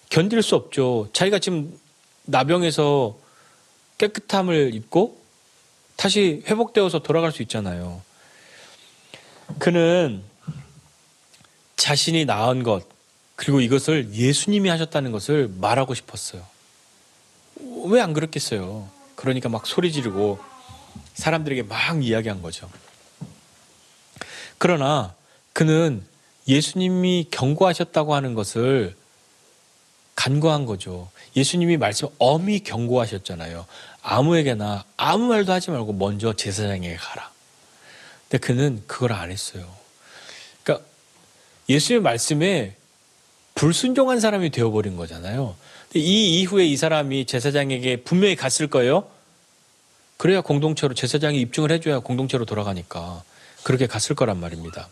C: 견딜 수 없죠. 자기가 지금 나병에서 깨끗함을 입고 다시 회복되어서 돌아갈 수 있잖아요. 그는 자신이 나은 것, 그리고 이것을 예수님이 하셨다는 것을 말하고 싶었어요. 왜 안 그렇겠어요? 그러니까 막 소리 지르고 사람들에게 막 이야기한 거죠. 그러나 그는 예수님이 경고하셨다고 하는 것을 간과한 거죠. 예수님이 엄히 경고하셨잖아요. 아무에게나 아무 말도 하지 말고 먼저 제사장에게 가라. 근데 그는 그걸 안 했어요. 그러니까 예수님의 말씀에 불순종한 사람이 되어버린 거잖아요. 근데 이 이후에 이 사람이 제사장에게 분명히 갔을 거예요. 그래야 공동체로, 제사장이 입증을 해줘야 공동체로 돌아가니까 그렇게 갔을 거란 말입니다.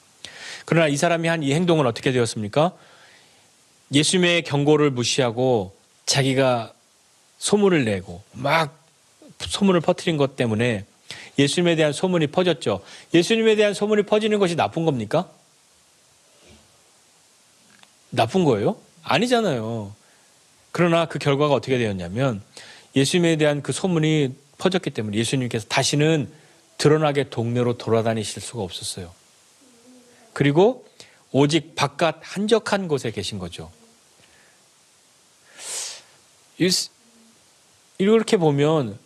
C: 그러나 이 사람이 한 이 행동은 어떻게 되었습니까? 예수님의 경고를 무시하고 자기가 소문을 내고 막 소문을 퍼뜨린 것 때문에 예수님에 대한 소문이 퍼졌죠. 예수님에 대한 소문이 퍼지는 것이 나쁜 겁니까? 나쁜 거예요? 아니잖아요. 그러나 그 결과가 어떻게 되었냐면 예수님에 대한 그 소문이 퍼졌기 때문에 예수님께서 다시는 드러나게 동네로 돌아다니실 수가 없었어요. 그리고 오직 바깥 한적한 곳에 계신 거죠. 이렇게 보면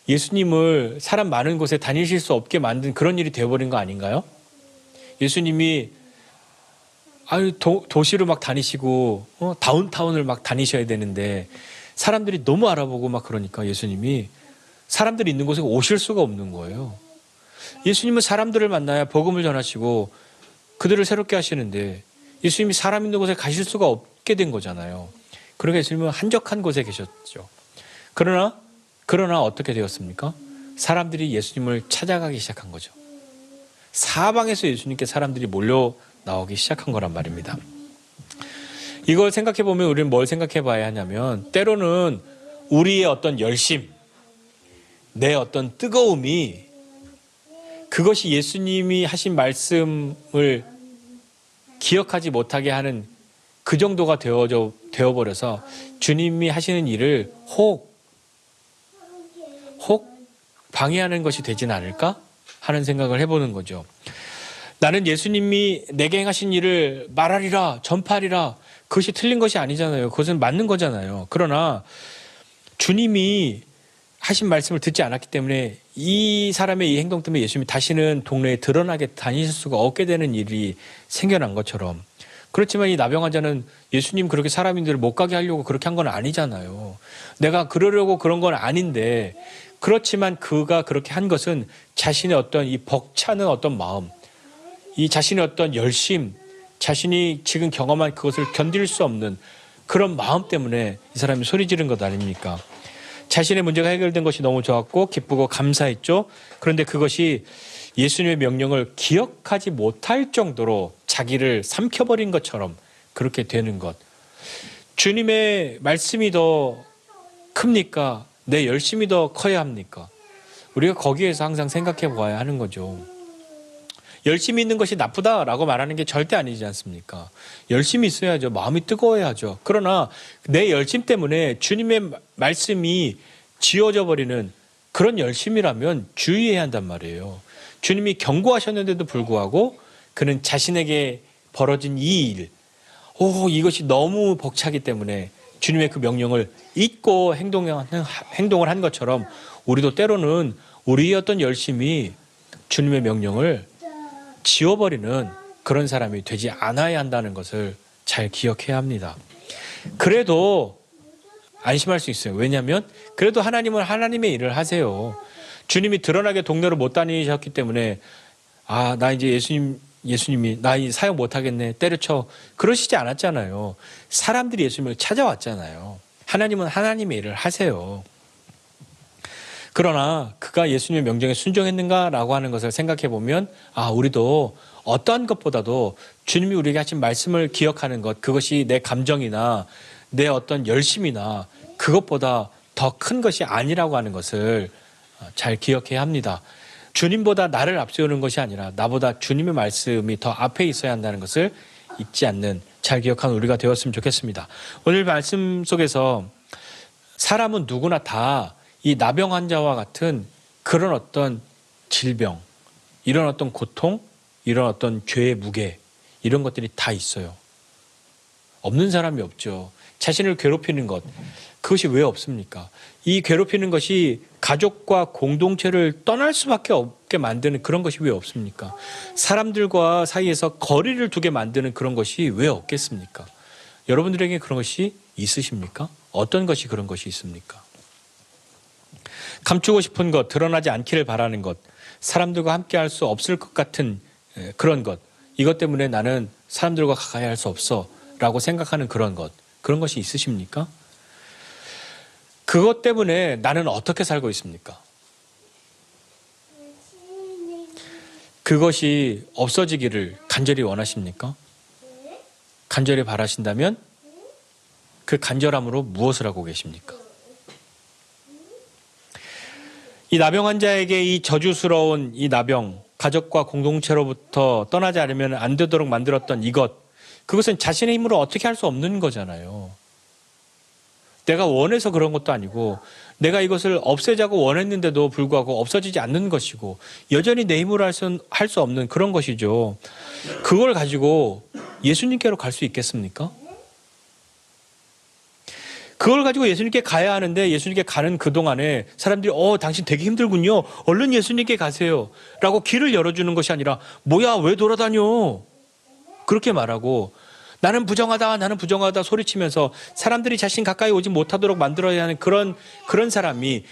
C: 예수님을 사람 많은 곳에 다니실 수 없게 만든 그런 일이 되어버린 거 아닌가요? 예수님이 도시로 막 다니시고 다운타운을 막 다니셔야 되는데 사람들이 너무 알아보고 막 그러니까 예수님이 사람들이 있는 곳에 오실 수가 없는 거예요. 예수님은 사람들을 만나야 복음을 전하시고 그들을 새롭게 하시는데 예수님이 사람 있는 곳에 가실 수가 없게 된 거잖아요. 그러니까 예수님은 한적한 곳에 계셨죠. 그러나 어떻게 되었습니까? 사람들이 예수님을 찾아가기 시작한 거죠. 사방에서 예수님께 사람들이 몰려 나오기 시작한 거란 말입니다. 이걸 생각해 보면 우리는 뭘 생각해 봐야 하냐면 때로는 우리의 어떤 열심, 내 어떤 뜨거움이 그것이 예수님이 하신 말씀을 기억하지 못하게 하는 그 정도가 되어버려서 주님이 하시는 일을 혹 방해하는 것이 되진 않을까 하는 생각을 해보는 거죠. 나는 예수님이 내게 행하신 일을 말하리라, 전파하리라, 그것이 틀린 것이 아니잖아요. 그것은 맞는 거잖아요. 그러나 주님이 하신 말씀을 듣지 않았기 때문에 이 사람의 이 행동 때문에 예수님이 다시는 동네에 드러나게 다니실 수가 없게 되는 일이 생겨난 것처럼, 그렇지만 이 나병 환자는 예수님 그렇게 사람인들을 못 가게 하려고 그렇게 한 건 아니잖아요. 내가 그러려고 그런 건 아닌데, 그렇지만 그가 그렇게 한 것은 자신의 어떤 이 벅차는 어떤 마음, 이 자신의 어떤 열심, 자신이 지금 경험한 그것을 견딜 수 없는 그런 마음 때문에 이 사람이 소리 지른 것 아닙니까? 자신의 문제가 해결된 것이 너무 좋았고 기쁘고 감사했죠. 그런데 그것이 예수님의 명령을 기억하지 못할 정도로 자기를 삼켜버린 것처럼 그렇게 되는 것. 주님의 말씀이 더 큽니까? 내 열심이 더 커야 합니까? 우리가 거기에서 항상 생각해 보아야 하는 거죠. 열심히 있는 것이 나쁘다라고 말하는 게 절대 아니지 않습니까? 열심히 있어야죠. 마음이 뜨거워야죠. 그러나 내 열심 때문에 주님의 말씀이 지워져 버리는 그런 열심이라면 주의해야 한단 말이에요. 주님이 경고하셨는데도 불구하고 그는 자신에게 벌어진 이 일, 이것이 너무 벅차기 때문에 주님의 그 명령을 잊고 행동을 한 것처럼 우리도 때로는 우리의 어떤 열심이 주님의 명령을 지워버리는 그런 사람이 되지 않아야 한다는 것을 잘 기억해야 합니다. 그래도 안심할 수 있어요. 왜냐하면 그래도 하나님은 하나님의 일을 하세요. 주님이 드러나게 동네로 못 다니셨기 때문에 나 이제 예수님이 나 이 사역 못하겠네 때려쳐 그러시지 않았잖아요. 사람들이 예수님을 찾아왔잖아요. 하나님은 하나님의 일을 하세요. 그러나 그가 예수님의 명령에 순종했는가라고 하는 것을 생각해 보면 우리도 어떠한 것보다도 주님이 우리에게 하신 말씀을 기억하는 것, 그것이 내 감정이나 내 어떤 열심이나 그것보다 더 큰 것이 아니라고 하는 것을 잘 기억해야 합니다. 주님보다 나를 앞세우는 것이 아니라 나보다 주님의 말씀이 더 앞에 있어야 한다는 것을 잊지 않는 잘 기억하는 우리가 되었으면 좋겠습니다. 오늘 말씀 속에서 사람은 누구나 다 이 나병 환자와 같은 그런 어떤 질병, 이런 어떤 고통, 이런 어떤 죄의 무게, 이런 것들이 다 있어요. 없는 사람이 없죠. 자신을 괴롭히는 것, 그것이 왜 없습니까? 이 괴롭히는 것이 가족과 공동체를 떠날 수밖에 없게 만드는 그런 것이 왜 없습니까? 사람들과 사이에서 거리를 두게 만드는 그런 것이 왜 없겠습니까? 여러분들에게 그런 것이 있으십니까? 어떤 것이 그런 것이 있습니까? 감추고 싶은 것, 드러나지 않기를 바라는 것, 사람들과 함께 할 수 없을 것 같은 그런 것, 이것 때문에 나는 사람들과 가까이 할 수 없어 라고 생각하는 그런 것이 있으십니까? 그것 때문에 나는 어떻게 살고 있습니까? 그것이 없어지기를 간절히 원하십니까? 간절히 바라신다면 그 간절함으로 무엇을 하고 계십니까? 이 나병 환자에게 이 저주스러운 이 나병, 가족과 공동체로부터 떠나지 않으면 안 되도록 만들었던 그것은 자신의 힘으로 어떻게 할 수 없는 거잖아요. 내가 원해서 그런 것도 아니고 내가 이것을 없애자고 원했는데도 불구하고 없어지지 않는 것이고 여전히 내 힘으로 할 수 없는 그런 것이죠. 그걸 가지고 예수님께로 갈 수 있겠습니까? 그걸 가지고 예수님께 가야 하는데 예수님께 가는 그동안에 사람들이 당신 되게 힘들군요. 얼른 예수님께 가세요. 라고 길을 열어주는 것이 아니라 뭐야 왜 돌아다녀? 그렇게 말하고 나는 부정하다 소리치면서 사람들이 자신 가까이 오지 못하도록 만들어야 하는 그런 사람이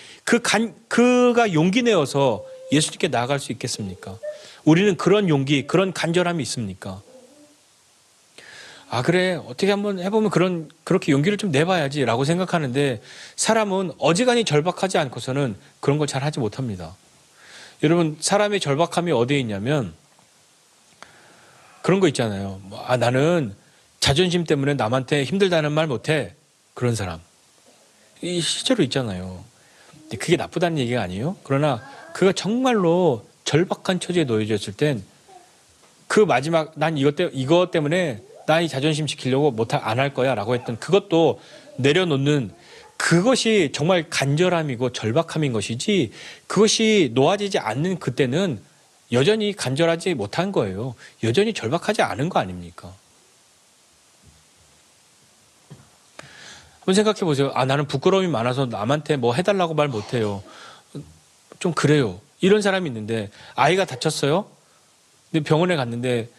C: 그가 용기 내어서 예수님께 나아갈 수 있겠습니까? 우리는 그런 용기, 그런 간절함이 있습니까? 그래 어떻게 한번 해보면 그렇게 용기를 좀 내봐야지 라고 생각하는데 사람은 어지간히 절박하지 않고서는 그런 걸 잘 하지 못합니다. 여러분 사람의 절박함이 어디에 있냐면 그런 거 있잖아요. 나는 자존심 때문에 남한테 힘들다는 말 못해. 그런 사람 이 실제로 있잖아요. 근데 그게 나쁘다는 얘기가 아니에요. 그러나 그가 정말로 절박한 처지에 놓여졌을 땐 그 마지막 난 이것 때문에 나 이 자존심 지키려고 안 할 거야 라고 했던 그것도 내려놓는 그것이 정말 간절함이고 절박함인 것이지 그것이 놓아지지 않는 그때는 여전히 간절하지 못한 거예요. 여전히 절박하지 않은 거 아닙니까? 한번 생각해 보세요. 나는 부끄러움이 많아서 남한테 뭐 해달라고 말 못해요. 좀 그래요. 이런 사람이 있는데 아이가 다쳤어요. 근데 병원에 갔는데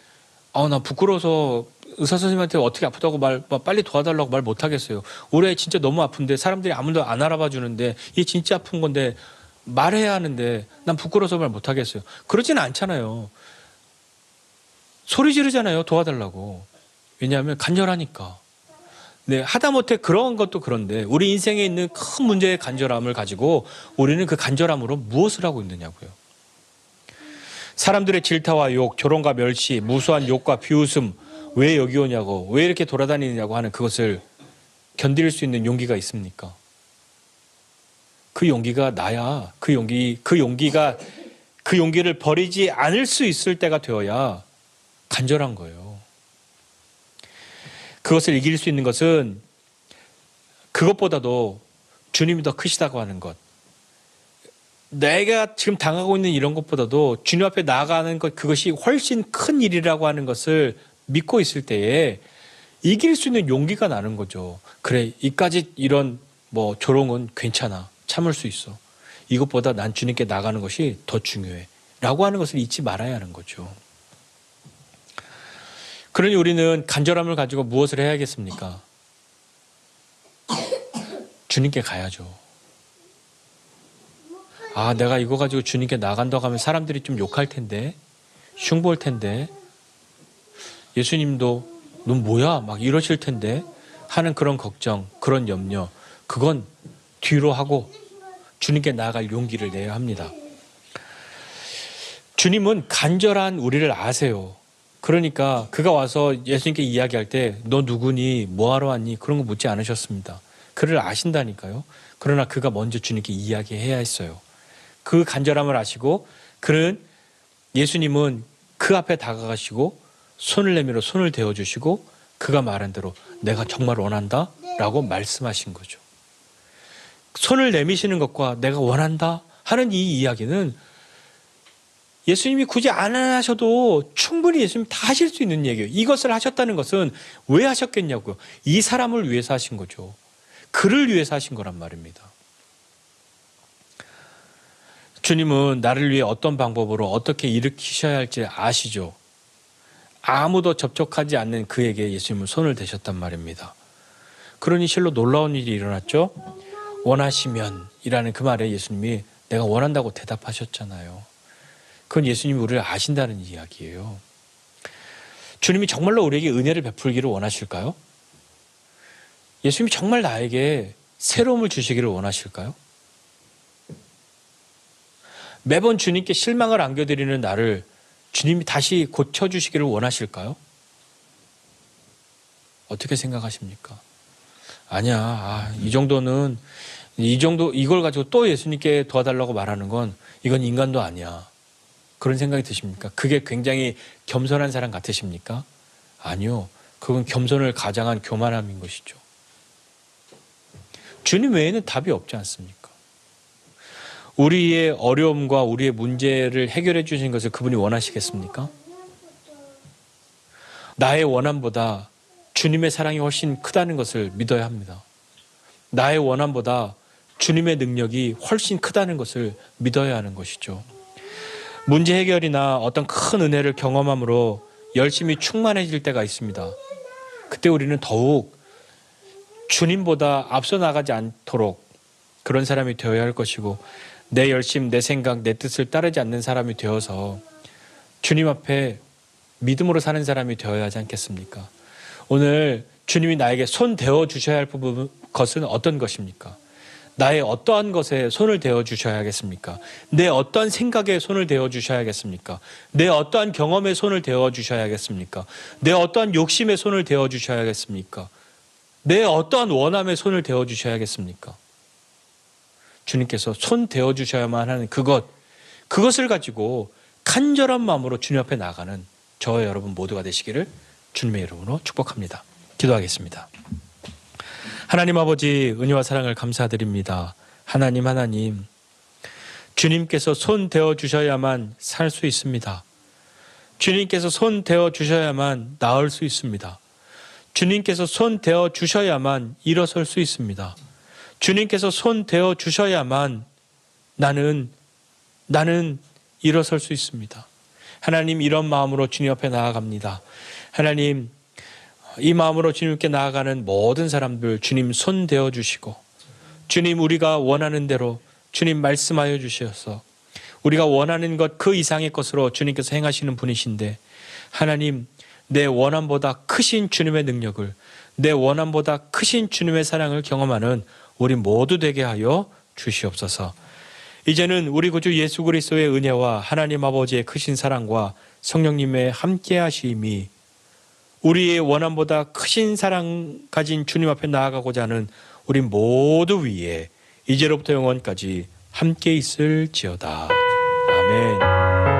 C: 나 부끄러워서 의사 선생님한테 어떻게 아프다고 빨리 도와달라고 말 못하겠어요. 올해 진짜 너무 아픈데 사람들이 아무도 안 알아봐 주는데 이게 진짜 아픈 건데 말해야 하는데 난 부끄러워서 말 못하겠어요. 그러지는 않잖아요. 소리 지르잖아요. 도와달라고. 왜냐하면 간절하니까. 네, 하다못해 그런 것도 그런데 우리 인생에 있는 큰 문제의 간절함을 가지고 우리는 그 간절함으로 무엇을 하고 있느냐고요. 사람들의 질타와 욕, 조롱과 멸시, 무수한 욕과 비웃음 왜 여기 오냐고 왜 이렇게 돌아다니느냐고 하는 그것을 견딜 수 있는 용기가 있습니까? 그 용기가 나야. 그 용기를 버리지 않을 수 있을 때가 되어야 간절한 거예요. 그것을 이길 수 있는 것은 그것보다도 주님이 더 크시다고 하는 것. 내가 지금 당하고 있는 이런 것보다도 주님 앞에 나아가는 것, 그것이 훨씬 큰 일이라고 하는 것을 믿고 있을 때에 이길 수 있는 용기가 나는 거죠. 그래, 이까지 이런 조롱은 괜찮아. 참을 수 있어. 이것보다 난 주님께 나가는 것이 더 중요해. 라고 하는 것을 잊지 말아야 하는 거죠. 그러니 우리는 간절함을 가지고 무엇을 해야겠습니까? 주님께 가야죠. 아, 내가 이거 가지고 주님께 나간다고 하면 사람들이 좀 욕할 텐데, 흉볼 텐데, 예수님도 넌 뭐야? 막 이러실 텐데 하는 그런 걱정, 그런 염려, 그건 뒤로 하고 주님께 나아갈 용기를 내야 합니다. 주님은 간절한 우리를 아세요. 그러니까 그가 와서 예수님께 이야기할 때 너 누구니? 뭐하러 왔니? 그런 거 묻지 않으셨습니다. 그를 아신다니까요. 그러나 그가 먼저 주님께 이야기해야 했어요. 그 간절함을 아시고 예수님은 그 앞에 다가가시고 손을 내밀어 손을 대어주시고 그가 말한 대로 내가 정말 원한다 라고 말씀하신 거죠. 손을 내미시는 것과 내가 원한다 하는 이 이야기는 예수님이 굳이 안 하셔도 충분히 예수님 다 하실 수 있는 얘기예요. 이것을 하셨다는 것은 왜 하셨겠냐고요. 이 사람을 위해서 하신 거죠. 그를 위해서 하신 거란 말입니다. 주님은 나를 위해 어떤 방법으로 어떻게 일으키셔야 할지 아시죠. 아무도 접촉하지 않는 그에게 예수님은 손을 대셨단 말입니다. 그러니 실로 놀라운 일이 일어났죠. 원하시면 이라는 그 말에 예수님이 내가 원한다고 대답하셨잖아요. 그건 예수님이 우리를 아신다는 이야기예요. 주님이 정말로 우리에게 은혜를 베풀기를 원하실까요? 예수님이 정말 나에게 새로움을 주시기를 원하실까요? 매번 주님께 실망을 안겨드리는 나를 주님이 다시 고쳐주시기를 원하실까요? 어떻게 생각하십니까? 아니야. 이걸 가지고 또 예수님께 도와달라고 말하는 건 이건 인간도 아니야. 그런 생각이 드십니까? 그게 굉장히 겸손한 사람 같으십니까? 아니요. 그건 겸손을 가장한 교만함인 것이죠. 주님 외에는 답이 없지 않습니까? 우리의 어려움과 우리의 문제를 해결해 주신 것을 그분이 원하시겠습니까? 나의 원함보다 주님의 사랑이 훨씬 크다는 것을 믿어야 합니다. 나의 원함보다 주님의 능력이 훨씬 크다는 것을 믿어야 하는 것이죠. 문제 해결이나 어떤 큰 은혜를 경험함으로 열심히 충만해질 때가 있습니다. 그때 우리는 더욱 주님보다 앞서 나가지 않도록 그런 사람이 되어야 할 것이고 내 열심, 내 생각, 내 뜻을 따르지 않는 사람이 되어서 주님 앞에 믿음으로 사는 사람이 되어야 하지 않겠습니까? 오늘 주님이 나에게 손 대어 주셔야 할 것은 어떤 것입니까? 나의 어떠한 것에 손을 대어 주셔야겠습니까? 내 어떠한 생각에 손을 대어 주셔야겠습니까? 내 어떠한 경험에 손을 대어 주셔야겠습니까? 내 어떠한 욕심에 손을 대어 주셔야겠습니까? 내 어떠한 원함에 손을 대어 주셔야겠습니까? 주님께서 손 대어 주셔야만 하는 그것을 가지고 간절한 마음으로 주님 앞에 나가는 저와 여러분 모두가 되시기를 주님의 이름으로 축복합니다. 기도하겠습니다. 하나님 아버지 은혜와 사랑을 감사드립니다. 하나님 주님께서 손 대어 주셔야만 살 수 있습니다. 주님께서 손 대어 주셔야만 나을 수 있습니다. 주님께서 손 대어 주셔야만 일어설 수 있습니다. 주님께서 손 대어 주셔야만 나는 일어설 수 있습니다. 하나님 이런 마음으로 주님 앞에 나아갑니다. 하나님 이 마음으로 주님께 나아가는 모든 사람들 주님 손 대어 주시고 주님 우리가 원하는 대로 주님 말씀하여 주셔서 우리가 원하는 것 그 이상의 것으로 주님께서 행하시는 분이신데 하나님 내 원함보다 크신 주님의 능력을 내 원함보다 크신 주님의 사랑을 경험하는 우리 모두 되게 하여 주시옵소서. 이제는 우리 구주 예수 그리스도의 은혜와 하나님 아버지의 크신 사랑과 성령님의 함께 하심이 우리의 원함보다 크신 사랑 가진 주님 앞에 나아가고자 하는 우리 모두 위에 이제로부터 영원까지 함께 있을지어다. 아멘.